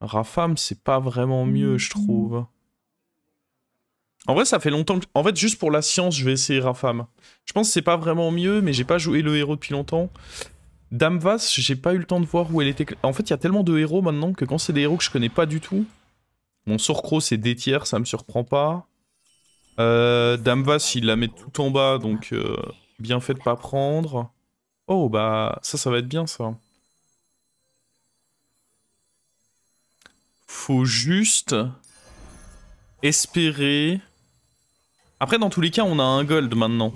Rafam, c'est pas vraiment mieux, je trouve. En vrai, ça fait longtemps que... En fait, juste pour la science, je vais essayer Rafam. Je pense que c'est pas vraiment mieux, mais j'ai pas joué le héros depuis longtemps. Damvas, j'ai pas eu le temps de voir où elle était... En fait, il y a tellement de héros maintenant que quand c'est des héros que je connais pas du tout... Mon Sorcro, c'est D tiers, ça me surprend pas. Damvas, il la met tout en bas, donc bien fait de pas prendre. Oh, bah, ça va être bien, ça. Faut juste espérer... Après, dans tous les cas, on a un gold maintenant.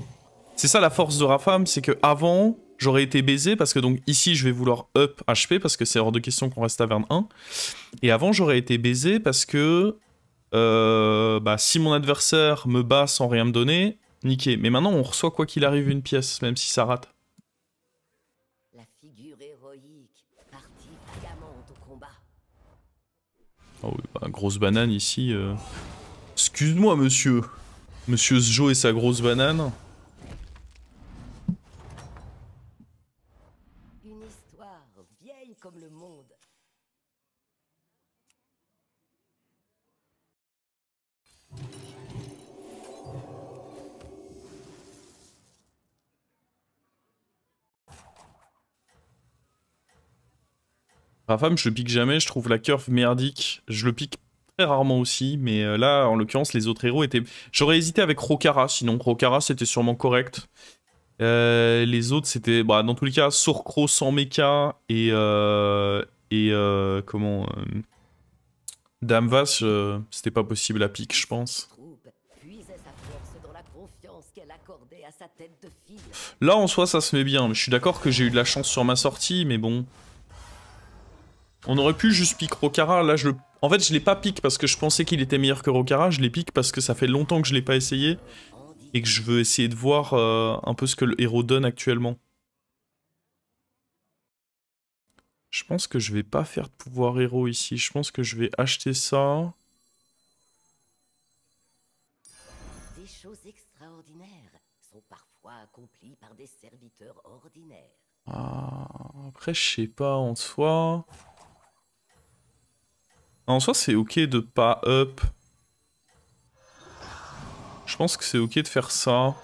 C'est ça la force de Rafam, c'est que avant j'aurais été baisé parce que donc ici je vais vouloir up HP parce que c'est hors de question qu'on reste taverne 1. Et avant j'aurais été baisé parce que bah, si mon adversaire me bat sans rien me donner, niqué. Mais maintenant on reçoit quoi qu'il arrive une pièce, même si ça rate. La figure héroïque, partie vaillamment au combat. Oh oui, bah, grosse banane ici. Excuse-moi monsieur. Monsieur Zjo et sa grosse banane. Une histoire vieille comme le monde. Rafam, je le pique jamais, je trouve la curve merdique. Je le pique très rarement aussi, mais là, en l'occurrence, les autres héros étaient... J'aurais hésité avec Rokara, sinon Rokara, c'était sûrement correct. Les autres, c'était... Bah, dans tous les cas, Sorcro sans mecha comment... Damvas, c'était pas possible à pique, je pense. Troupe puisait sa force dans la confiance qu'elle accordait à sa tête de file. Là, en soi, ça se met bien. Je suis d'accord que j'ai eu de la chance sur ma sortie, mais bon... On aurait pu juste pique Rokara, là je le... En fait je l'ai pas pique parce que je pensais qu'il était meilleur que Rokara, je l'ai pique parce que ça fait longtemps que je l'ai pas essayé et que je veux essayer de voir un peu ce que le héros donne actuellement. Je pense que je vais pas faire de pouvoir héros ici, je pense que je vais acheter ça. Des choses extraordinaires sont parfois accomplies par des serviteurs ordinaires. Ah, après je sais pas en soi... En soi c'est ok de pas up. Je pense que c'est ok de faire ça.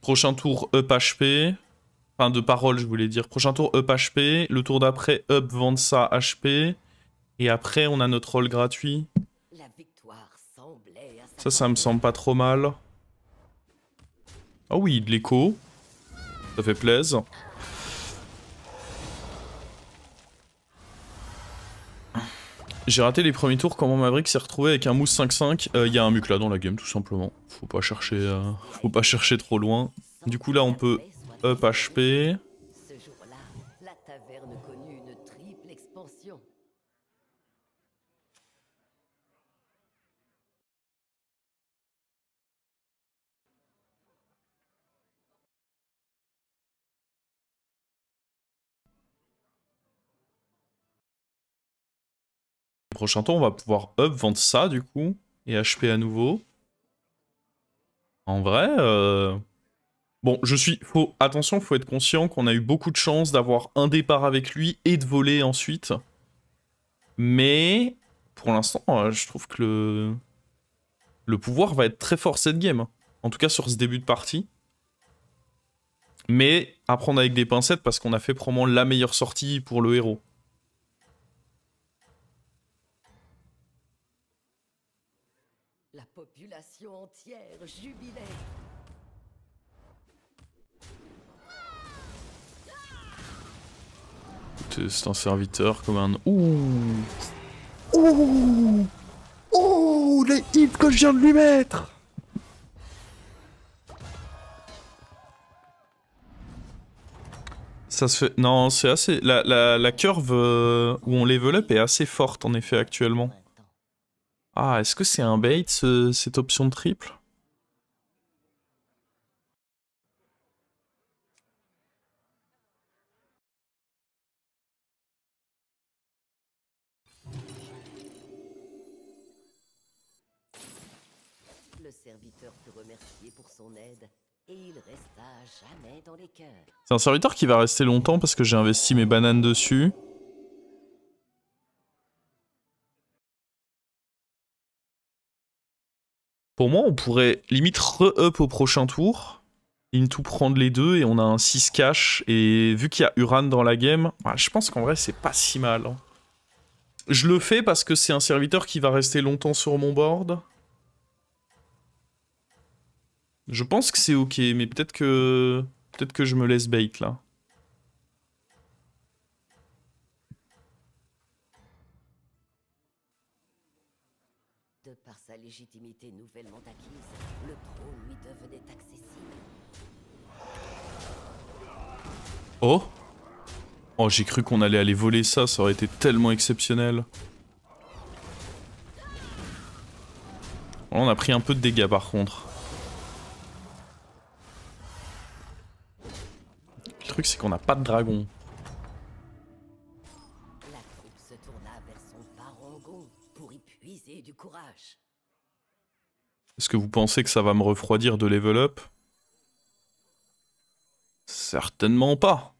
Prochain tour up HP. Enfin, de parole, je voulais dire. Prochain tour up HP. Le tour d'après, up vendre ça HP. Et après, on a notre rôle gratuit. La victoire semblait à Ça me s'accorder. semble pas trop mal. Ah oui, de l'écho. Ça fait plaisir. J'ai raté les premiers tours. Comment Maverick s'est retrouvé avec un mousse 5-5. Il y a un muc là dans la game, tout simplement. Faut pas chercher trop loin. Du coup, là, on peut up HP. Ce jour-là, la taverne connut une triple expansion. Prochain tour, on va pouvoir up, vendre ça, du coup. Et HP à nouveau. En vrai, bon, attention, faut être conscient qu'on a eu beaucoup de chance d'avoir un départ avec lui et de voler ensuite. Mais, pour l'instant, je trouve que le pouvoir va être très fort cette game. En tout cas, sur ce début de partie. Mais, à prendre avec des pincettes parce qu'on a fait probablement la meilleure sortie pour le héros. La population entière jubilait. C'est un serviteur comme un... Ouh. Ouh. Ouh, les hits que je viens de lui mettre. Ça se fait... Non, c'est assez... La curve où on level up est assez forte, en effet, actuellement. Ah, est-ce que c'est un bait, cette option de triple? Le serviteur fut remercié pour son aide et il resta jamais dans les cœurs. C'est un serviteur qui va rester longtemps parce que j'ai investi mes bananes dessus. Pour moi, on pourrait limite re-up au prochain tour. Into prendre les deux et on a un 6 cash. Et vu qu'il y a Uran dans la game, je pense qu'en vrai, c'est pas si mal. Hein. Je le fais parce que c'est un serviteur qui va rester longtemps sur mon board. Je pense que c'est ok, mais peut-être que... Peut-être que je me laisse bait, là. De par sa légitimité nouvellement acquise, le trône lui devenait accessible. Oh! Oh, j'ai cru qu'on allait aller voler ça, ça aurait été tellement exceptionnel. On a pris un peu de dégâts par contre. Le truc c'est qu'on n'a pas de dragon. La troupe se tourna vers son parangon pour y puiser du courage. Est-ce que vous pensez que ça va me refroidir de level up? Certainement pas.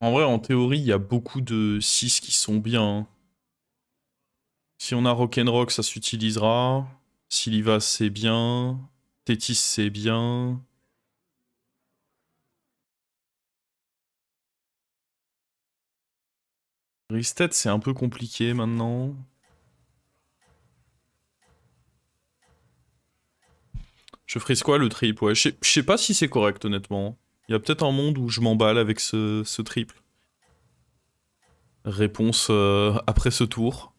En vrai, en théorie, il y a beaucoup de 6 qui sont bien. Hein. Si on a Rock'n'Rock, ça s'utilisera. Sylivas, c'est bien. Tétis, c'est bien. Ristet, c'est un peu compliqué maintenant. Je frise quoi le triple? Ouais, je sais pas si c'est correct honnêtement. Il y a peut-être un monde où je m'emballe avec ce triple. Réponse après ce tour.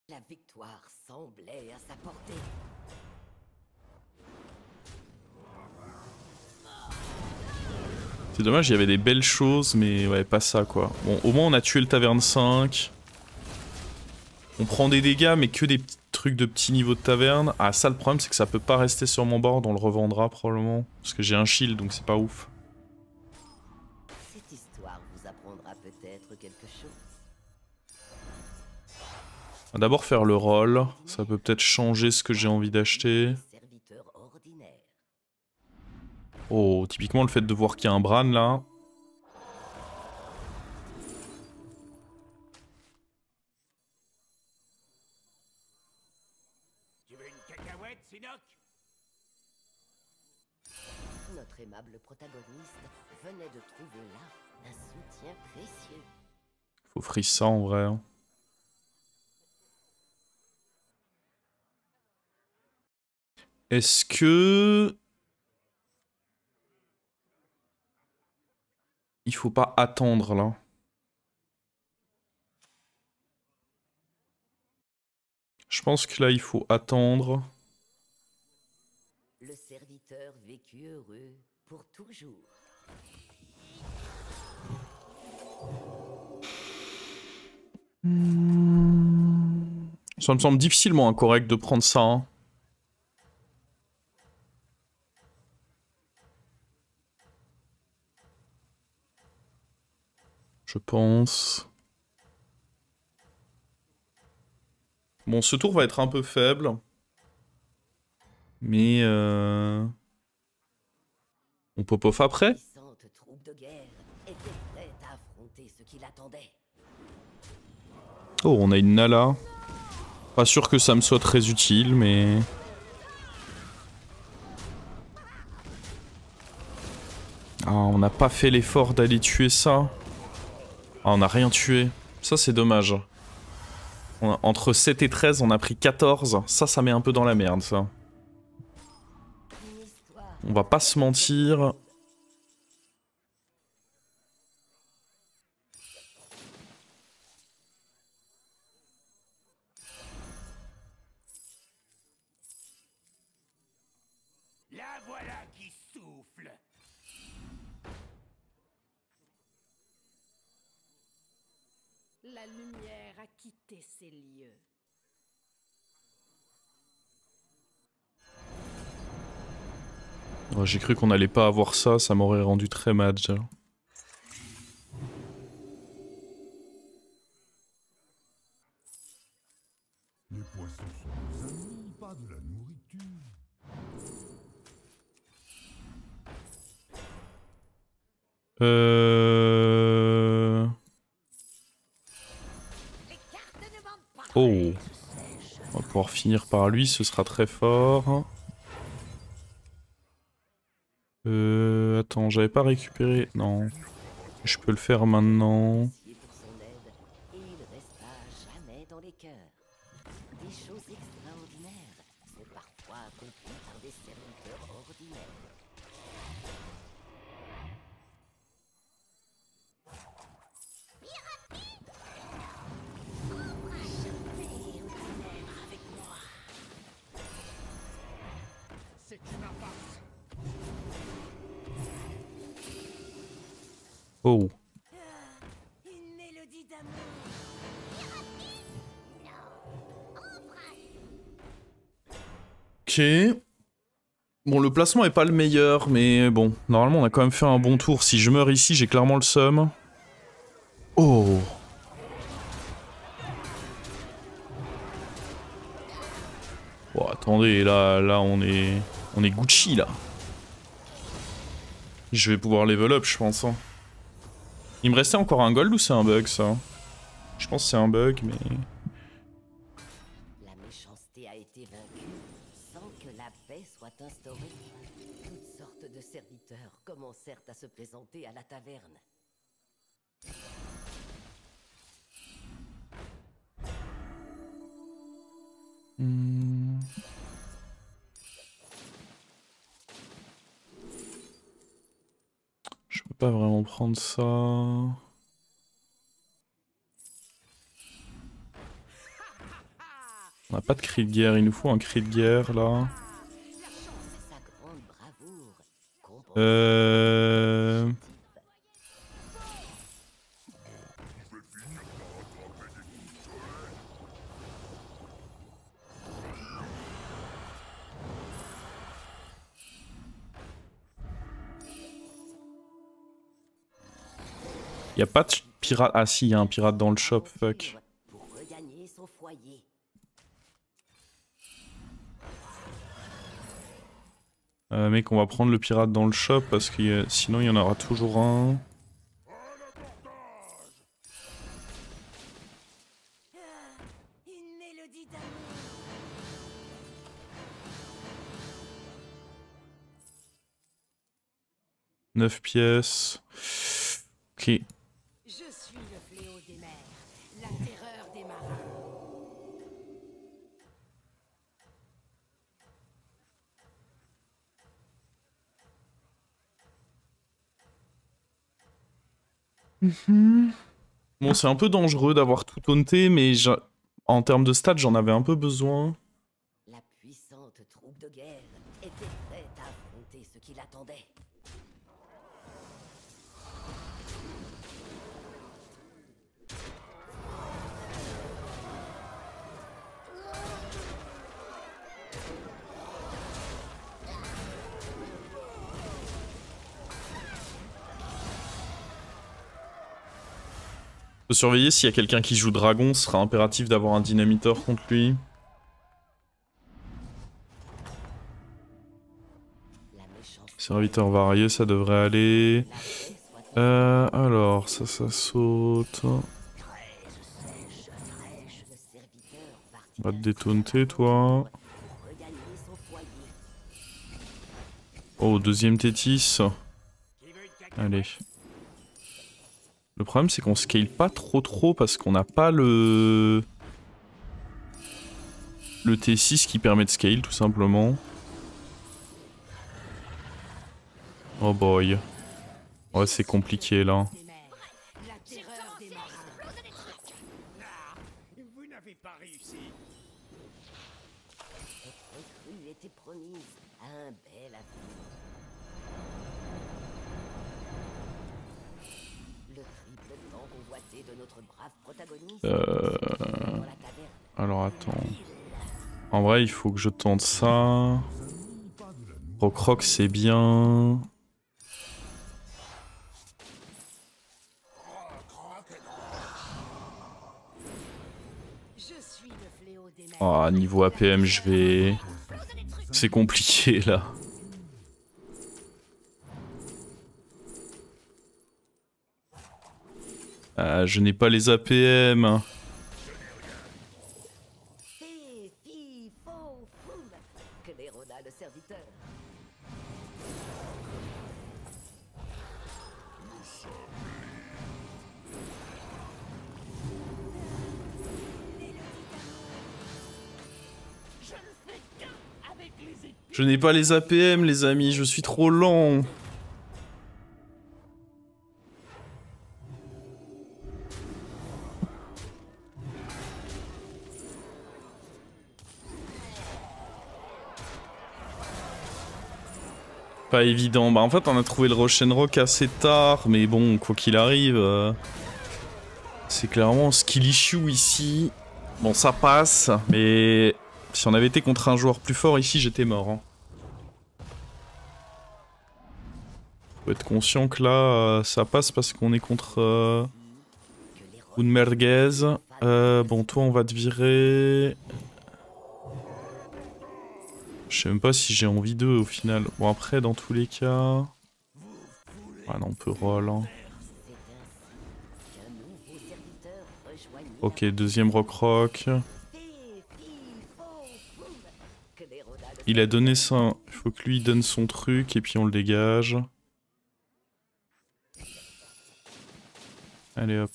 La victoire semblait à sa portée. C'est dommage, il y avait des belles choses, mais ouais, pas ça quoi. Bon, au moins on a tué le taverne 5. On prend des dégâts, mais que des petits trucs de petit niveau de taverne. Ah, ça le problème, c'est que ça peut pas rester sur mon board, on le revendra probablement. Parce que j'ai un shield, donc c'est pas ouf. Cette histoire vous apprendra peut-être quelque chose. On va d'abord faire le roll. Ça peut peut-être changer ce que j'ai envie d'acheter. Serviteur ordinaire. Oh, typiquement le fait de voir qu'il y a un Bran là. Tu veux une cacahuète, Sinoc? Notre aimable protagoniste venait de trouver là un soutien précieux. Faut freeze ça en vrai. Hein. Est-ce que... Il faut pas attendre là. Je pense que là il faut attendre. Le serviteur vécut heureux pour toujours. Ça me semble difficilement incorrect de prendre ça. Hein. Je pense. Bon, ce tour va être un peu faible. Mais on pop off après. Puissante troupe de guerre était prête à affronter ce qui l'attendait. Oh, on a une Nala. Pas sûr que ça me soit très utile, mais... Ah, on n'a pas fait l'effort d'aller tuer ça. Ah, on n'a rien tué. Ça, c'est dommage. Entre 7 et 13, on a pris 14. Ça met un peu dans la merde, ça. On va pas se mentir. la lumière a quitté ces lieux. Oh, j'ai cru qu'on allait pas avoir ça, ça m'aurait rendu très mad. Les poissons sont nos amis, pas de la nourriture. Oh. On va pouvoir finir par lui, ce sera très fort. Attends, j'avais pas récupéré... Non. Je peux le faire maintenant. Pour son aide, et il resta jamais dans les cœurs. Des choses extraordinaires sont parfois accomplies par des serviteurs ordinaires. C'est une impasse. Oh. Une mélodie d'amour. Ok. Bon, le placement est pas le meilleur, mais bon, normalement on a quand même fait un bon tour. Si je meurs ici, j'ai clairement le seum. Oh. Bon, attendez, là on est Gucci là. Je vais pouvoir level up, je pense. Hein. Il me restait encore un gold ou c'est un bug ça? Je pense que c'est un bug, mais... La méchanceté a été vaincue sans que la paix soit instaurée. Toutes sortes de serviteurs commencèrent à se présenter à la taverne. Je peux pas vraiment prendre ça. On n'a pas de cri de guerre, il nous faut un cri de guerre là. Sa grande bravoure compense Y a pas de pirate. Ah si, y a un pirate dans le shop, fuck. pour regagner son foyer. Mec, on va prendre le pirate dans le shop parce que sinon il y en aura toujours un. Une mélodie d'amour. 9 pièces. Ok. Je suis le fléau des mers, la terreur des marins. Bon, c'est un peu dangereux d'avoir tout taunté, mais en termes de stats, j'en avais un peu besoin. La puissante troupe de guerre était prête à affronter ce qui l'attendait. Faut surveiller s'il y a quelqu'un qui joue dragon, ce sera impératif d'avoir un dynamiteur contre lui. La méchanceté Serviteur varié, ça devrait aller. Alors, ça saute. On le serviteur partit va te détaunter, toi. pour regagner son foyer. Oh, deuxième Tétis. Qui veut une cacahuète? Allez. Le problème, c'est qu'on scale pas trop parce qu'on n'a pas le T6 qui permet de scale, tout simplement. Oh boy. Ouais, c'est compliqué, là. Des mers, la terreur des marins. Ah, vous n'avez pas réussi. Cette recrue était promise à un bel avenir. Le triple temps convoité et de notre brave protagoniste Euh, dans la taverne. Alors attends. En vrai, il faut que je tente ça. Rock c'est bien. Je suis le fléau des mers. Ah, niveau APM, je vais... C'est compliqué là. Ah, je n'ai pas les APM. Fée, fille, faux, foule, que les rôda le serviteur. Je n'ai pas les APM, les amis, je suis trop lent. Pas évident. Bah en fait on a trouvé le Roshenrock assez tard, mais bon, quoi qu'il arrive, c'est clairement skill issue ici. Bon ça passe, mais si on avait été contre un joueur plus fort ici, j'étais mort. Hein. Faut être conscient que là, ça passe parce qu'on est contre Unmerguez. Bon toi on va te virer... Je sais même pas si j'ai envie d'eux au final. Bon après dans tous les cas... Ah non on peut roll. Hein. Qu'un nouveau serviteur rejoignit Ok deuxième rock. fée, fille, faux, foule, que les rôda le Il a donné ça. Il faut que lui donne son truc et puis on le dégage. Allez hop.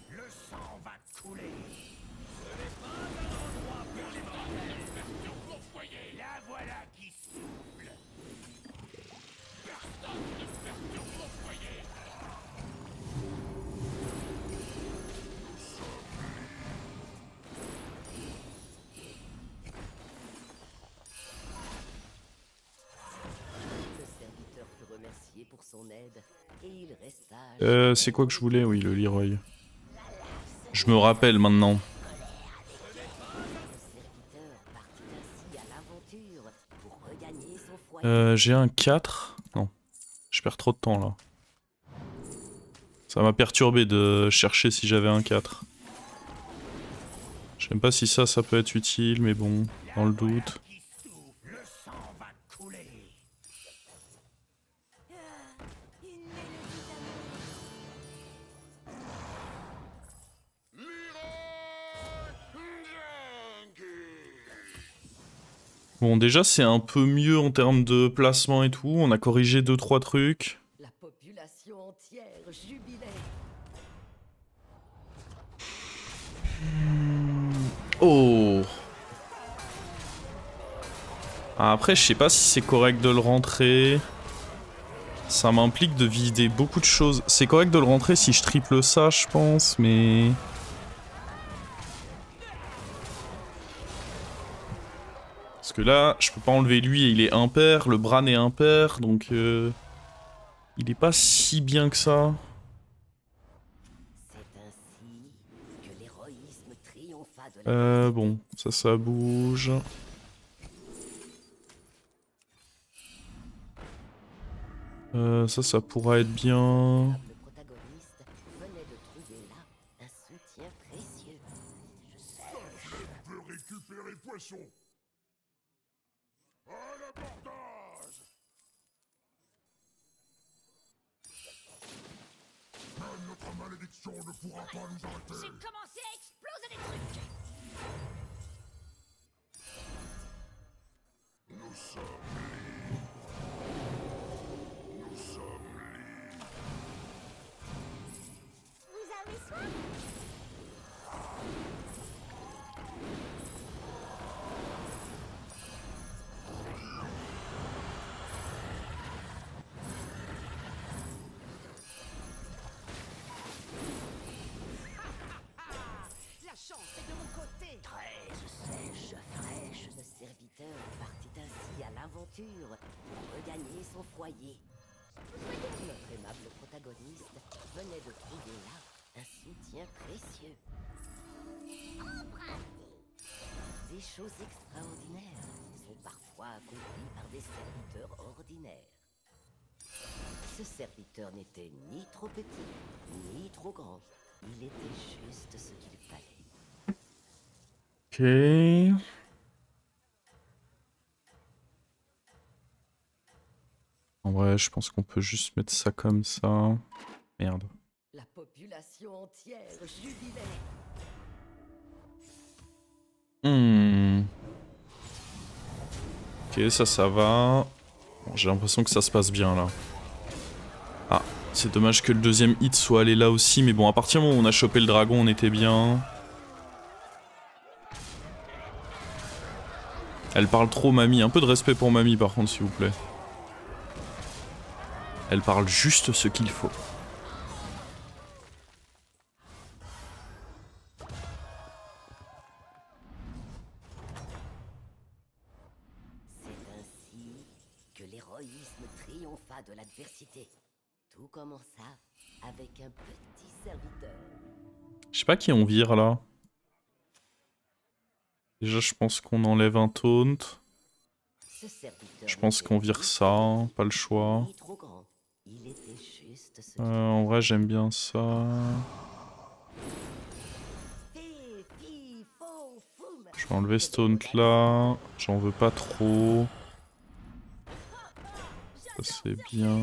Le sang va couler. La voilà qui souffle. Le serviteur fut remercié pour son aide et il resta. C'est quoi que je voulais? Oui, le Leroy. Je me rappelle maintenant. Le serviteur partit ainsi à l'aventure pour regagner son foyer. J'ai un 4. Non. Je perds trop de temps là. Ça m'a perturbé de chercher si j'avais un 4. Je sais même pas si ça peut être utile, mais bon, dans le doute. Qui souffle. Le sang va couler. Bon, déjà, c'est un peu mieux en termes de placement et tout. On a corrigé 2-3 trucs. La population entière jubilait. Oh! Après, je sais pas si c'est correct de le rentrer. Ça m'implique de vider beaucoup de choses. C'est correct de le rentrer si je triple ça, je pense, mais... Parce que là, je peux pas enlever lui et il est impair. Le Bran est impair, donc... Il est pas si bien que ça. C'est ainsi que l'héroïsme triompha de la Bon, ça bouge. Ça pourra être bien. Le protagoniste venait de trouver là un soutien précieux. Je veux récupérer poisson. À l'abordage. Même notre malédiction ne pourra pas nous arrêter. J'ai commencé à exploser des trucs. Nous sommes libres. Nous sommes libres. Vous avez soif? La chance est de mon côté. 13 sèches, fraîches. Le serviteur partit ainsi à l'aventure pour regagner son foyer. Notre aimable protagoniste venait de trouver là un soutien précieux. Des choses extraordinaires sont parfois accomplies par des serviteurs ordinaires. Ce serviteur n'était ni trop petit, ni trop grand. Il était juste ce qu'il fallait. Ok. En vrai, je pense qu'on peut juste mettre ça comme ça. Merde. La population entière jubilait. Ok, ça va. Bon, j'ai l'impression que ça se passe bien là. Ah, c'est dommage que le deuxième hit soit allé là aussi, mais bon, à partir du moment où on a chopé le dragon, on était bien. Elle parle trop, mamie. Un peu de respect pour mamie, par contre, s'il vous plaît. Elle parle juste ce qu'il faut. C'est ainsi que l'héroïsme triompha de l'adversité. Tout commença avec un petit serviteur. Je sais pas qui on vire là. Déjà, je pense qu'on enlève un taunt. Ce serviteur Je pense qu'on vire ça, hein, pas le choix. ni trop grand. Il était juste ce En vrai, j'aime bien ça. Je vais enlever ce taunt là. J'en veux pas trop. Ça c'est bien.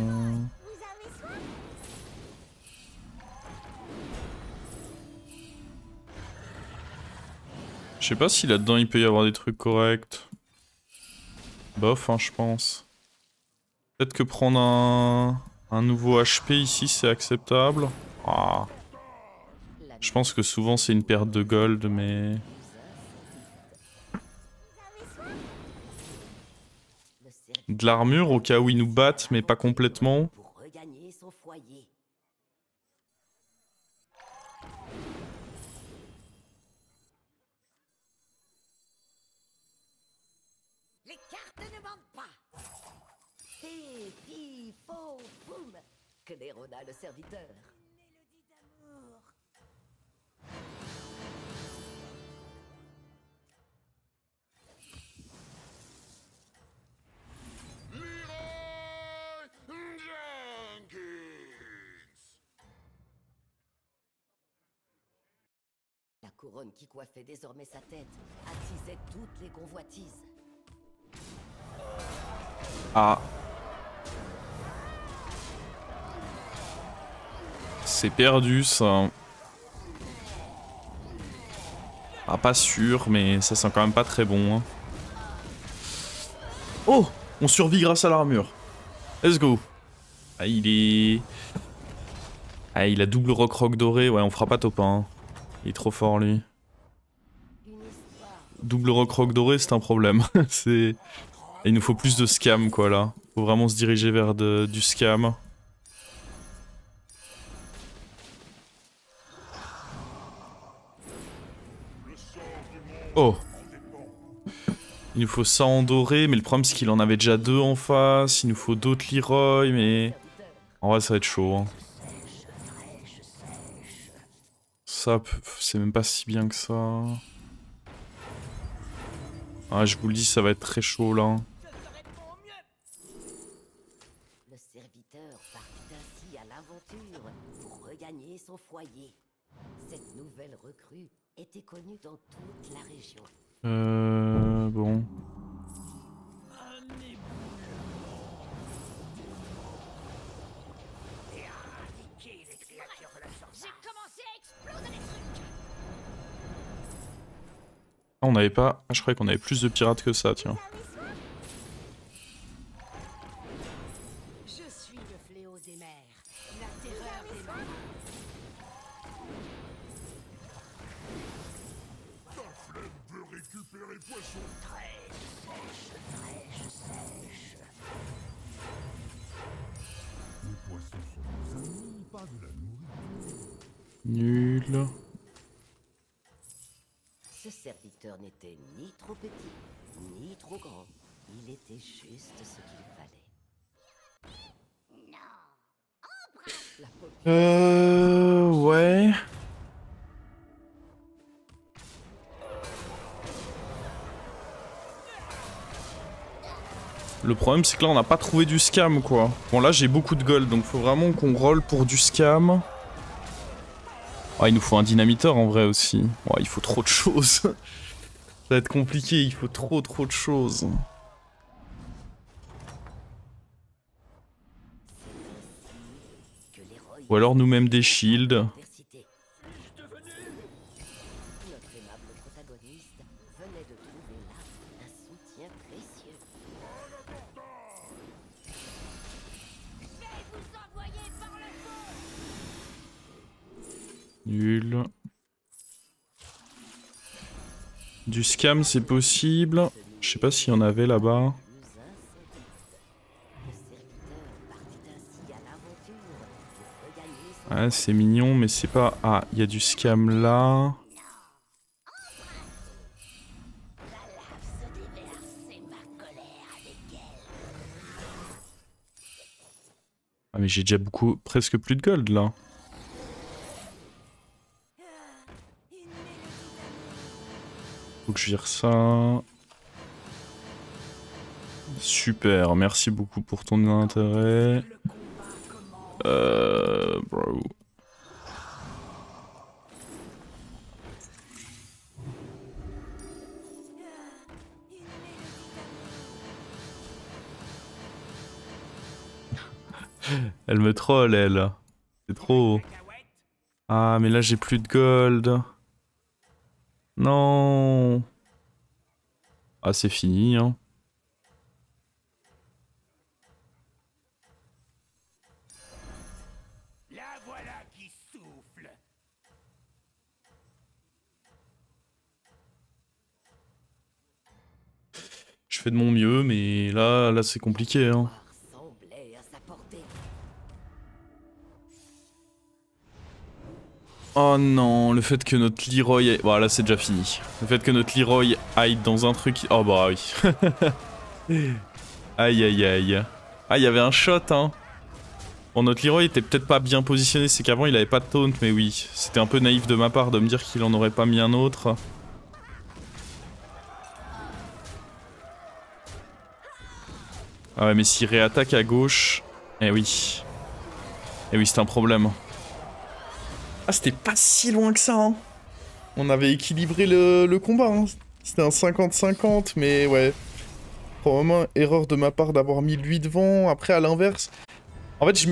Je sais pas si là-dedans il peut y avoir des trucs corrects. Bof, hein, je pense. Peut-être que prendre un nouveau HP ici c'est acceptable. Ah. Je pense que souvent c'est une perte de gold, mais... De l'armure au cas où ils nous battent, mais pas complètement. pour regagner son foyer. Les cartes ne mentent pas. Fi, fi, fo, foum, claironna le serviteur. Mélodie d'amour. La couronne qui coiffait désormais sa tête attisait toutes les convoitises. Ah. C'est perdu ça. Ah, pas sûr, mais ça sent quand même pas très bon. Hein. Oh, on survit grâce à l'armure. Let's go. Ah, il est... Ah, il a double roc doré. Ouais, on fera pas top 1. Il est trop fort, lui. Double roc doré, c'est un problème. C'est... Il nous faut plus de scam, quoi, là. Faut vraiment se diriger vers du scam. Oh. Il nous faut ça en doré, mais le problème c'est qu'il en avait déjà deux en face. Il nous faut d'autres Leroy, mais... En vrai, ça va être chaud. Hein. Ça, c'est même pas si bien que ça. Ah, je vous le dis, ça va être très chaud, là. Le serviteur partit ainsi à l'aventure pour regagner son foyer. Cette nouvelle recrue était connue dans toute la région. Bon. J'ai commencé à exploser les trucs. Ah, on avait pas... Ah, je croyais qu'on avait plus de pirates que ça, tiens. Je suis le fléau des mers, la terreur des marins. Veut récupérer poisson. Les poissons sont nos amis, pas de la nourriture. Nul. Ce serviteur n'était ni trop petit, ni trop grand. Il était juste ce qu'il fallait. Ouais. Le problème, c'est que là, on n'a pas trouvé du scam, quoi. Bon, là, j'ai beaucoup de gold, donc faut vraiment qu'on roll pour du scam. Ah, il nous faut un dynamiteur, en vrai, aussi. Oh, il faut trop de choses. Ça va être compliqué, il faut trop de choses. Ou alors nous-mêmes des shields. Notre aimable protagoniste venait de trouver là un soutien précieux. Nul. Du scam, c'est possible. Je sais pas s'il y en avait là-bas. Ouais, c'est mignon, mais c'est pas... Ah, il y a du scam là. Ah, mais j'ai déjà beaucoup... presque plus de gold, là. Faut que je vire ça. Super, merci beaucoup pour ton intérêt. Bro. Elle me troll, elle. C'est trop. Ah, mais là j'ai plus de gold. Non. Ah, c'est fini, hein. La voilà qui souffle. Je fais de mon mieux, mais là c'est compliqué, hein. Semblait à sa portée. Oh non, le fait que notre Leroy... Voilà, c'est déjà fini. Le fait que notre Leroy aille dans un truc... Oh bah oui. Aïe aïe aïe. Ah, il y avait un shot, hein. Bon, notre Leroy était peut-être pas bien positionné, c'est qu'avant il avait pas de taunt, mais oui. C'était un peu naïf de ma part de me dire qu'il en aurait pas mis un autre. Ah ouais, mais s'il réattaque à gauche... Eh oui. Eh oui, c'est un problème. Ah, c'était pas si loin que ça, hein. On avait équilibré le combat, hein. C'était un 50-50, mais ouais. Probablement erreur de ma part d'avoir mis lui devant. Après, à l'inverse... En fait, je